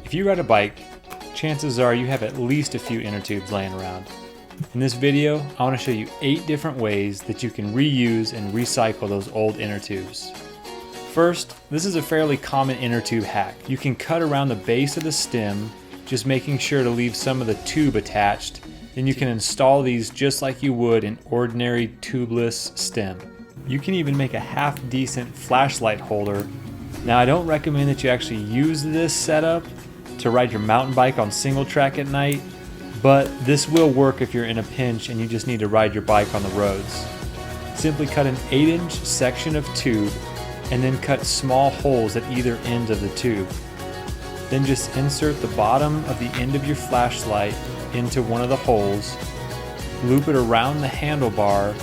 If you ride a bike, chances are you have at least a few inner tubes laying around. In this video, I want to show you 8 different ways that you can reuse and recycle those old inner tubes. First, this is a fairly common inner tube hack. You can cut around the base of the stem, just making sure to leave some of the tube attached. Then you can install these just like you would an ordinary tubeless stem. You can even make a half-decent flashlight holder. Now, I don't recommend that you actually use this setup to ride your mountain bike on single track at night, but this will work if you're in a pinch and you just need to ride your bike on the roads. Simply cut an 8-inch section of tube and then cut small holes at either end of the tube. Then just insert the bottom of the end of your flashlight into one of the holes, loop it around the handlebar,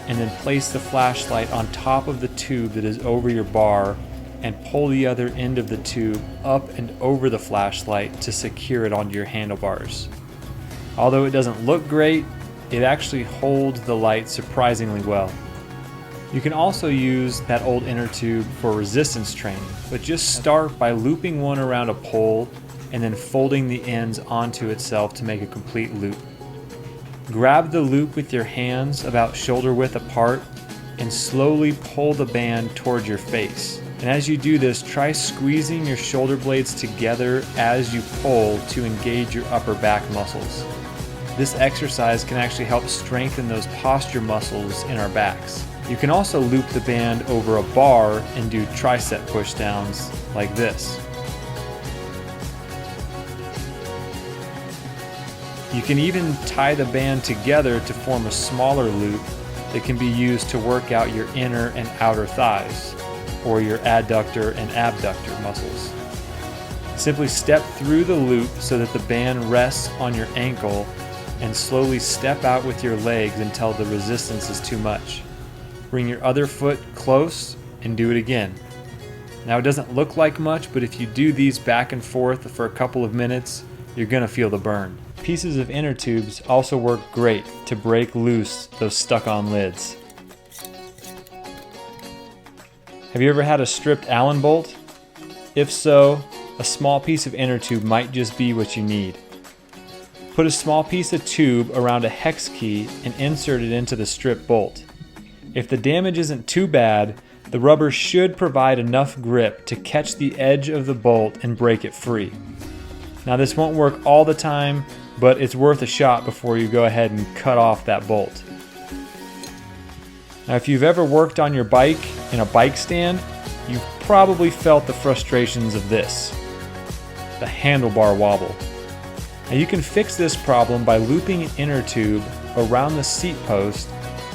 and then place the flashlight on top of the tube that is over your bar and pull the other end of the tube up and over the flashlight to secure it onto your handlebars. Although it doesn't look great, it actually holds the light surprisingly well. You can also use that old inner tube for resistance training, but just start by looping one around a pole and then folding the ends onto itself to make a complete loop. Grab the loop with your hands about shoulder width apart and slowly pull the band towards your face. And as you do this, try squeezing your shoulder blades together as you pull to engage your upper back muscles. This exercise can actually help strengthen those posture muscles in our backs. You can also loop the band over a bar and do tricep push downs like this. You can even tie the band together to form a smaller loop that can be used to work out your inner and outer thighs, or your adductor and abductor muscles. Simply step through the loop so that the band rests on your ankle and slowly step out with your legs until the resistance is too much. Bring your other foot close and do it again. Now, it doesn't look like much, but if you do these back and forth for a couple of minutes, you're gonna feel the burn. Pieces of inner tubes also work great to break loose those stuck-on lids. Have you ever had a stripped Allen bolt? If so, a small piece of inner tube might just be what you need. Put a small piece of tube around a hex key and insert it into the stripped bolt. If the damage isn't too bad, the rubber should provide enough grip to catch the edge of the bolt and break it free. Now, this won't work all the time, but it's worth a shot before you go ahead and cut off that bolt. Now, if you've ever worked on your bike in a bike stand, you've probably felt the frustrations of this, the handlebar wobble. Now, you can fix this problem by looping an inner tube around the seat post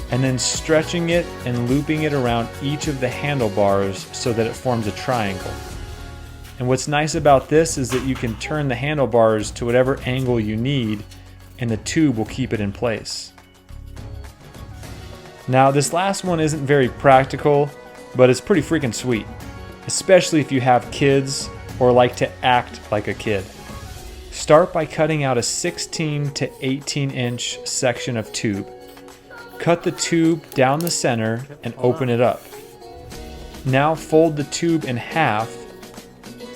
and then stretching it and looping it around each of the handlebars so that it forms a triangle. And what's nice about this is that you can turn the handlebars to whatever angle you need and the tube will keep it in place. Now, this last one isn't very practical, but it's pretty freaking sweet, especially if you have kids or like to act like a kid. Start by cutting out a 16 to 18 inch section of tube. Cut the tube down the center and open it up. Now fold the tube in half,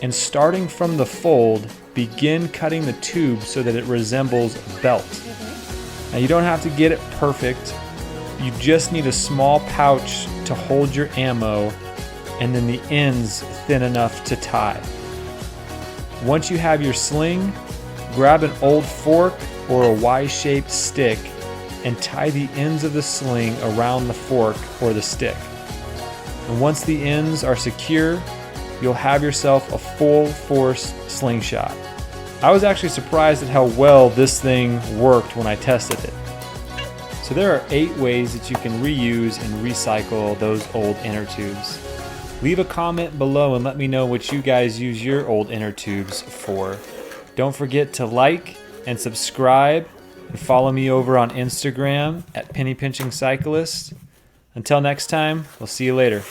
and starting from the fold, begin cutting the tube so that it resembles a belt. Now, you don't have to get it perfect. You just need a small pouch to hold your ammo and then the ends thin enough to tie. Once you have your sling, grab an old fork or a Y-shaped stick and tie the ends of the sling around the fork or the stick. And once the ends are secure, you'll have yourself a full force slingshot. I was actually surprised at how well this thing worked when I tested it. So there are 8 ways that you can reuse and recycle those old inner tubes. Leave a comment below and let me know what you guys use your old inner tubes for. Don't forget to like and subscribe and follow me over on Instagram at pennypinchingcyclist. Until next time, we'll see you later.